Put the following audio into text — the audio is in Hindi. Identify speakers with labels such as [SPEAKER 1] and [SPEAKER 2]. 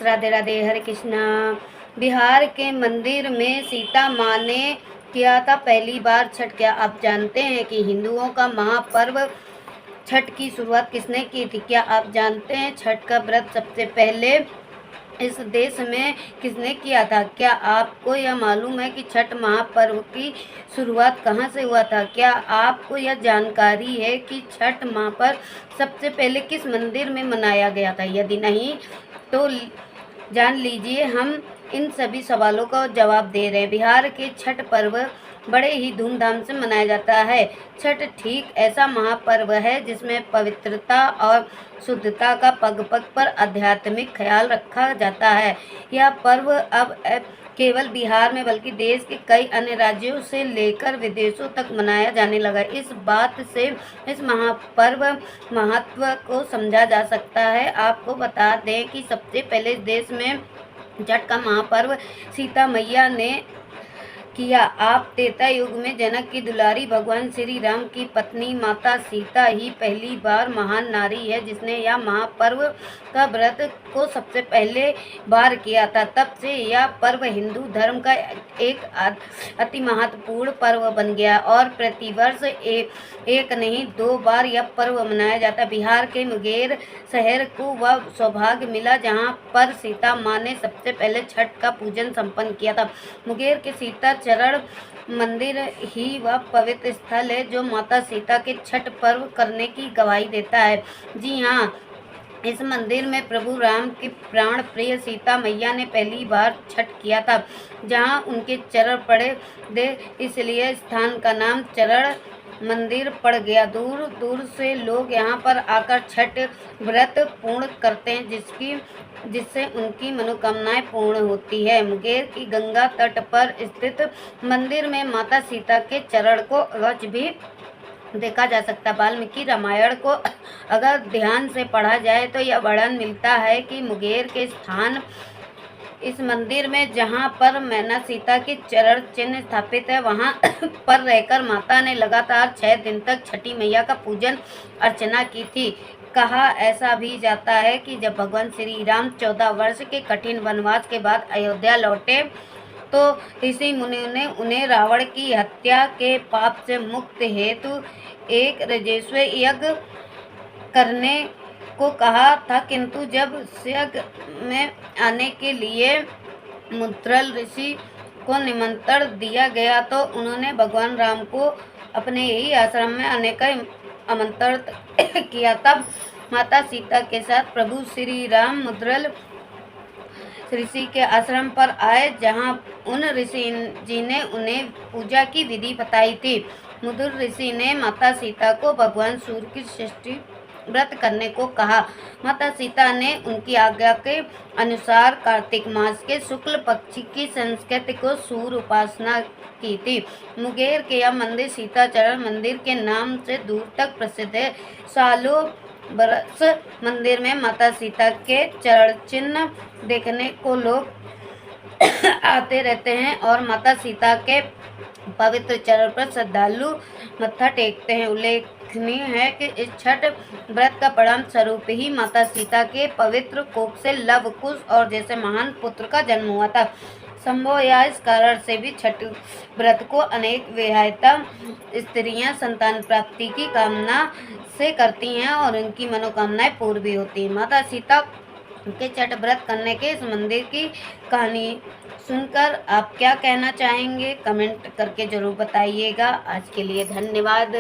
[SPEAKER 1] राधे राधे, हरे कृष्णा। बिहार के मंदिर में सीता माँ ने किया था पहली बार छठ। क्या आप जानते हैं कि हिंदुओं का महापर्व छठ की शुरुआत किसने की थी? क्या आप जानते हैं छठ का व्रत सबसे पहले इस देश में किसने किया था? क्या आपको यह मालूम है कि छठ महापर्व की शुरुआत कहाँ से हुआ था? क्या आपको यह जानकारी है कि छठ महापर्व सबसे पहले किस मंदिर में मनाया गया था? यदि नहीं तो जान लीजिए, हम इन सभी सवालों का जवाब दे रहे हैं। बिहार के छठ पर्व बड़े ही धूमधाम से मनाया जाता है। छठ ठीक ऐसा महापर्व है जिसमें पवित्रता और शुद्धता का पग पग पर आध्यात्मिक ख्याल रखा जाता है। यह पर्व अब केवल बिहार में बल्कि देश के कई अन्य राज्यों से लेकर विदेशों तक मनाया जाने लगा। इस बात से इस महापर्व महत्व को समझा जा सकता है। आपको बता दें कि सबसे पहले इस देश में छठ का महापर्व सीता मैया ने किया। आप त्रेता युग में जनक की दुलारी भगवान श्री राम की पत्नी माता सीता ही पहली बार महान नारी है जिसने यह महापर्व का व्रत को सबसे पहले बार किया था। तब से यह पर्व हिंदू धर्म का एक अति महत्वपूर्ण पर्व बन गया और प्रतिवर्ष एक नहीं 2 बार यह पर्व मनाया जाता। बिहार के मुंगेर शहर को वह सौभाग्य मिला जहां पर सीता माँ ने सबसे पहले छठ का पूजन संपन्न किया था। मुंगेर के सीता चरण मंदिर ही वह पवित्र स्थल है जो माता सीता के छठ पर्व करने की गवाही देता है। जी हाँ, इस मंदिर में प्रभु राम की प्राण प्रिय सीता मैया ने पहली बार छठ किया था। जहाँ उनके चरण पड़े दे इसलिए स्थान का नाम चरण मंदिर पड़ गया। दूर दूर से लोग यहाँ पर आकर छठ व्रत पूर्ण करते हैं जिससे उनकी मनोकामनाएं पूर्ण होती है। मुंगेर की गंगा तट पर स्थित मंदिर में माता सीता के चरण को आज भी देखा जा सकता। वाल्मीकि रामायण को अगर ध्यान से पढ़ा जाए तो यह वर्णन मिलता है कि मुंगेर के स्थान इस मंदिर में जहां पर मैना सीता के चरण चिन्ह स्थापित है वहां पर रहकर माता ने लगातार 6 दिन तक छठी मैया का पूजन अर्चना की थी। कहा ऐसा भी जाता है कि जब भगवान श्री राम 14 वर्ष के कठिन वनवास के बाद अयोध्या लौटे तो ऋषि मुनियों ने उन्हें रावण की हत्या के पाप से मुक्ति हेतु एक राजस्व यज्ञ करने को कहा था, किंतु जब यज्ञ में आने के लिए मुद्रल ऋषि को निमंत्रण दिया गया तो उन्होंने भगवान राम को अपने ही आश्रम में आने का आमंत्रित किया। तब माता सीता के साथ प्रभु श्री राम मुद्रल ऋषि के आश्रम पर आए जहां उन ऋषि जी ने उन्हें पूजा की विधि बताई थी। मुद्रल ऋषि ने माता सीता को भगवान सूर्य की षष्ठी व्रत करने को कहा। माता सीता ने उनकी आज्ञा के अनुसार कार्तिक मास के शुक्ल पक्ष की संस्कृति को सूर्य उपासना की थी। मुंगेर के यह मंदिर सीता चरण मंदिर के नाम से दूर तक प्रसिद्ध है। सालों बरस मंदिर में माता सीता के चरण चिन्ह देखने को लोग आते रहते हैं और माता सीता के पवित्र चरण पर श्रद्धालु मत्था टेकते हैं। उल्लेखनीय है कि इस छठ व्रत का परिणाम स्वरूप ही माता सीता के पवित्र कोख से लव कुश और जैसे महान पुत्र का जन्म हुआ था। संभव या इस कारण से भी छठ व्रत को अनेक विवाहिता स्त्रियां संतान प्राप्ति की कामना से करती हैं और उनकी मनोकामनाएं पूर्ण भी होती हैं। माता सीता के छठ व्रत करने के इस मंदिर की कहानी सुनकर आप क्या कहना चाहेंगे? कमेंट करके जरूर बताइएगा। आज के लिए धन्यवाद।